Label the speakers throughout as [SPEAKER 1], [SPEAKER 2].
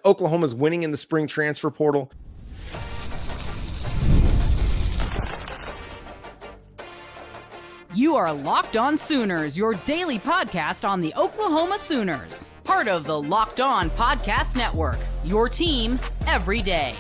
[SPEAKER 1] Oklahoma's winning in the spring transfer portal.
[SPEAKER 2] You are Locked On Sooners, your daily podcast on the Oklahoma Sooners. Part of the Locked On Podcast Network, your team every day.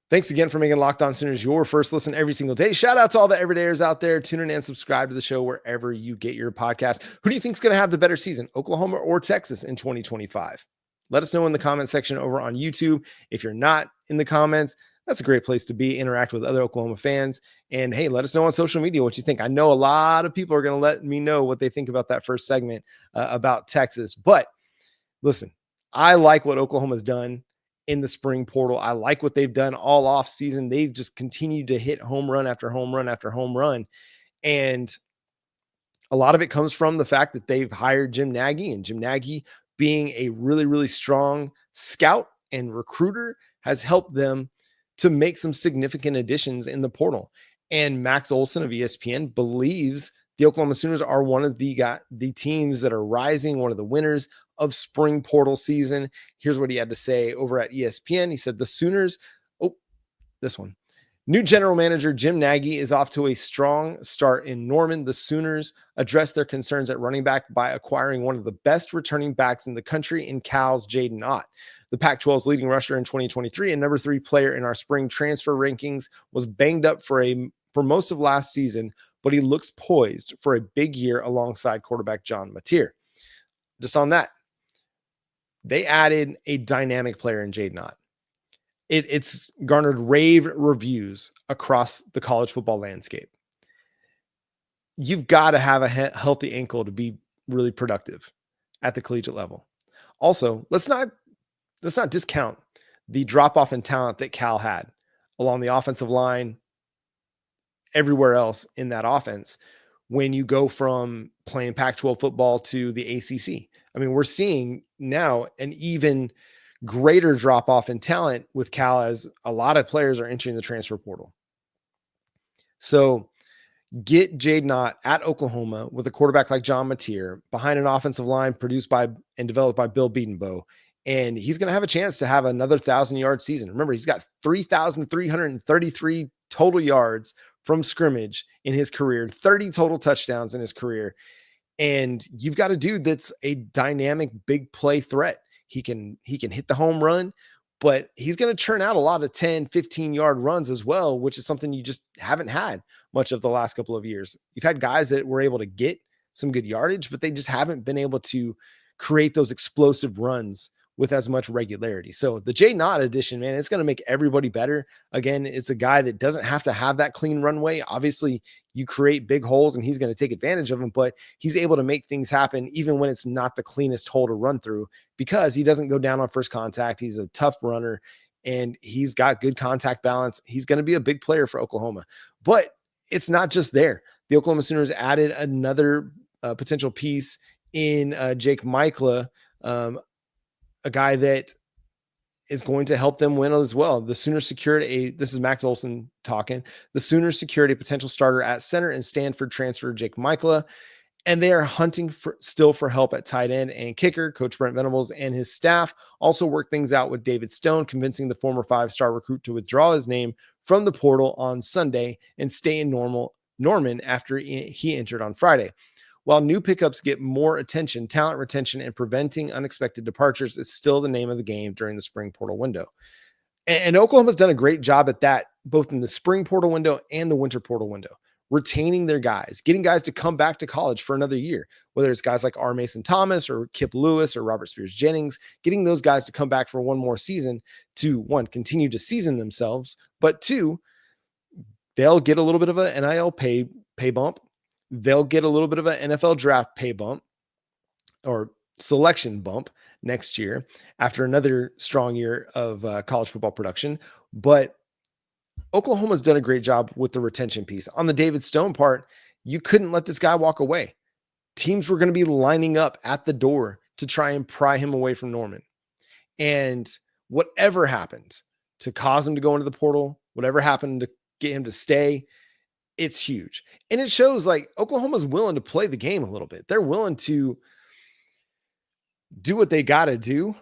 [SPEAKER 1] Thanks again for making Locked On Sooners your first listen every single day. Shout out to all the everydayers out there. Tune in and subscribe to the show wherever you get your podcast. Who do you think is going to have the better season, Oklahoma or Texas in 2025? Let us know in the comment section over on YouTube. If you're not in the comments, that's a great place to be. Interact with other Oklahoma fans. And hey, let us know on social media what you think. I know a lot of people are going to let me know what they think about that first segment about Texas. But listen, I like what Oklahoma's done in the spring portal. I like what they've done all off season. They've just continued to hit home run after home run after home run. And a lot of it comes from the fact that they've hired Jim Nagy, and Jim Nagy, being a really, really strong scout and recruiter, has helped them to make some significant additions in the portal. And Max Olson of ESPN believes the Oklahoma Sooners are one of the teams that are rising, one of the winners of spring portal season. Here's what he had to say over at ESPN. He said, the Sooners, new general manager Jim Nagy is off to a strong start in Norman. The Sooners addressed their concerns at running back by acquiring one of the best returning backs in the country in Cal's Jaydn. The Pac-12's leading rusher in 2023 and number 3 player in our spring transfer rankings was banged up for most of last season, but he looks poised for a big year alongside quarterback John Mateer. Just on that, they added a dynamic player in Jaydn. It's garnered rave reviews across the college football landscape. You've got to have a healthy ankle to be really productive at the collegiate level. Also, let's not discount the drop-off in talent that Cal had along the offensive line, everywhere else in that offense, when you go from playing Pac-12 football to the ACC. I mean, we're seeing now an even greater drop-off in talent with Cal, as a lot of players are entering the transfer portal. So get Jaydn at Oklahoma with a quarterback like John Mateer behind an offensive line produced by and developed by Bill Bedenbaugh, and he's going to have a chance to have another 1,000-yard season. Remember, he's got 3,333 total yards from scrimmage in his career, 30 total touchdowns in his career. And you've got a dude that's a dynamic big play threat. He can hit the home run, but he's going to churn out a lot of 10, 15-yard runs as well, which is something you just haven't had much of the last couple of years. You've had guys that were able to get some good yardage, but they just haven't been able to create those explosive runs with as much regularity. So the Jaydn addition, man, it's going to make everybody better. Again, it's a guy that doesn't have to have that clean runway. Obviously, you create big holes and he's going to take advantage of them, but he's able to make things happen even when it's not the cleanest hole to run through, because he doesn't go down on first contact. He's a tough runner and he's got good contact balance. He's going to be a big player for Oklahoma. But it's not just there. The Oklahoma Sooners added another potential piece in Jake Maikkula, a guy that is going to help them win as well. The Sooners secured this is Max Olson talking. The Sooners secured a potential starter at center and Stanford transfer Jake Maikkula, and they are hunting still for help at tight end and kicker. Coach Brent Venables and his staff also worked things out with David Stone, convincing the former 5-star recruit to withdraw his name from the portal on Sunday and stay in Norman after he entered on Friday. While new pickups get more attention, talent retention and preventing unexpected departures is still the name of the game during the spring portal window. And Oklahoma's done a great job at that, both in the spring portal window and the winter portal window, retaining their guys, getting guys to come back to college for another year, whether it's guys like R. Mason Thomas or Kip Lewis or Robert Spears Jennings, getting those guys to come back for one more season to, one, continue to season themselves, but two, they'll get a little bit of an NIL pay bump. They'll get a little bit of an NFL draft pay bump or selection bump next year after another strong year of college football production. But Oklahoma's done a great job with the retention piece. On the David Stone part, you couldn't let this guy walk away. Teams were going to be lining up at the door to try and pry him away from Norman. And whatever happened to cause him to go into the portal, whatever happened to get him to stay, it's huge. And it shows like Oklahoma's willing to play the game a little bit. They're willing to do what they got to do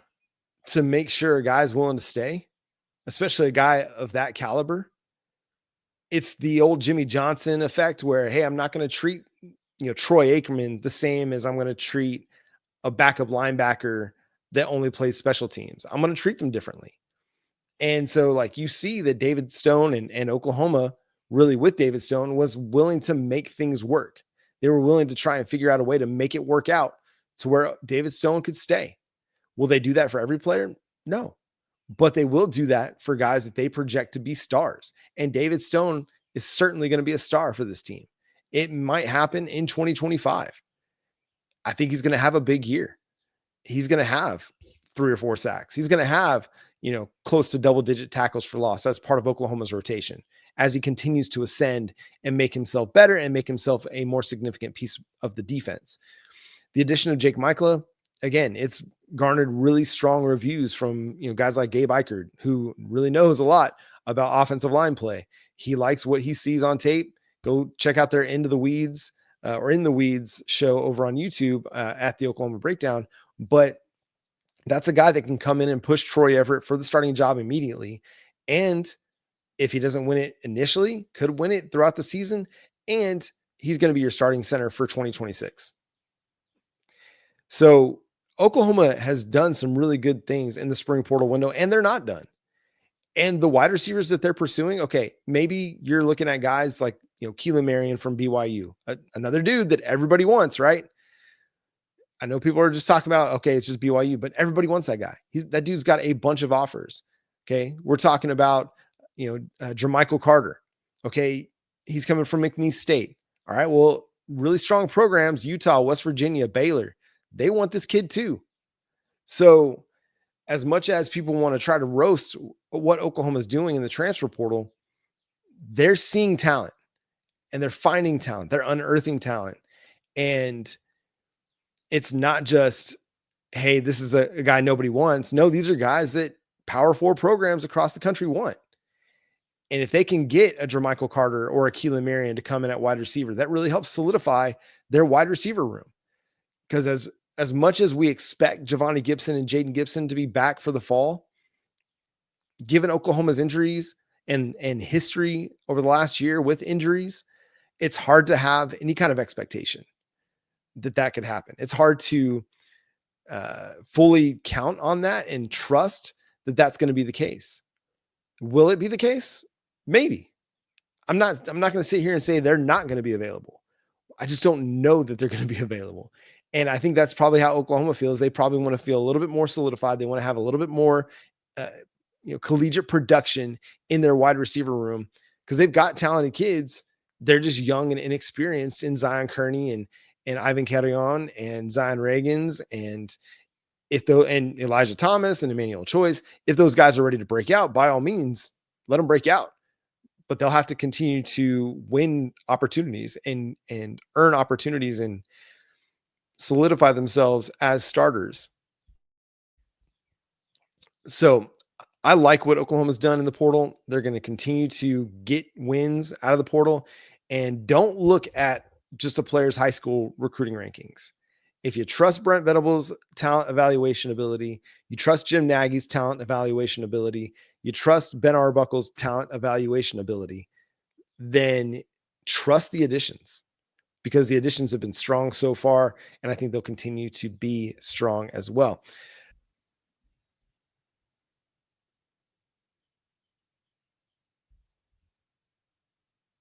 [SPEAKER 1] to make sure a guy's willing to stay, especially a guy of that caliber. It's the old Jimmy Johnson effect where, hey, I'm not going to treat, Troy Aikman the same as I'm going to treat a backup linebacker that only plays special teams. I'm going to treat them differently. And so, like, you see that David Stone and Oklahoma, really with David Stone, was willing to make things work. They were willing to try and figure out a way to make it work out to where David Stone could stay. Will they do that for every player? No. But they will do that for guys that they project to be stars. And David Stone is certainly going to be a star for this team. It might happen in 2025. I think he's going to have a big year. He's going to have 3 or 4 sacks. He's going to have, close to double-digit tackles for loss. That's part of Oklahoma's rotation as he continues to ascend and make himself better and make himself a more significant piece of the defense. The addition of Jake Maikkula, again, it's garnered really strong reviews from, guys like Gabe Eichert, who really knows a lot about offensive line play. He likes what he sees on tape. Go check out their Into the Weeds or In the Weeds show over on YouTube at the Oklahoma Breakdown. But that's a guy that can come in and push Troy Everett for the starting job immediately. And if he doesn't win it initially, could win it throughout the season. And he's going to be your starting center for 2026. So Oklahoma has done some really good things in the spring portal window, and they're not done. And the wide receivers that they're pursuing, okay, maybe you're looking at guys like, Keelan Marion from BYU, another dude that everybody wants, right? I know people are just talking about, okay, it's just BYU, but everybody wants that guy. That dude's got a bunch of offers. Okay. We're talking about, Jermichael Carter. Okay. He's coming from McNeese State. All right. Well, really strong programs, Utah, West Virginia, Baylor, they want this kid too. So as much as people want to try to roast what Oklahoma's doing in the transfer portal, they're seeing talent and they're finding talent. They're unearthing talent. And it's not just, hey, this is a guy nobody wants. No, these are guys that Power 4 programs across the country want. And if they can get a Jermichael Carter or a Keelan Marion to come in at wide receiver, that really helps solidify their wide receiver room. Because as much as we expect Javonte Gibson and Jaydn Gibson to be back for the fall, given Oklahoma's injuries and history over the last year with injuries, it's hard to have any kind of expectation that could happen. It's hard to fully count on that and trust that that's going to be the case. Will it be the case? Maybe. I'm not going to sit here and say they're not going to be available. I just don't know that they're going to be available. And I think that's probably how Oklahoma feels. They probably want to feel a little bit more solidified. They want to have a little bit more, collegiate production in their wide receiver room because they've got talented kids. They're just young and inexperienced in Zion Kearney and Ivan Carrion and Zion Reagans and and Elijah Thomas and Emmanuel Choice. If those guys are ready to break out, by all means, let them break out. But they'll have to continue to win opportunities and earn opportunities and solidify themselves as starters. So I like what Oklahoma's done in the portal. They're going to continue to get wins out of the portal, and don't look at just a player's high school recruiting rankings. If you trust Brent Venables' talent evaluation ability, you trust Jim Nagy's talent evaluation ability, you trust Ben Arbuckle's talent evaluation ability, then trust the additions because the additions have been strong so far, and I think they'll continue to be strong as well.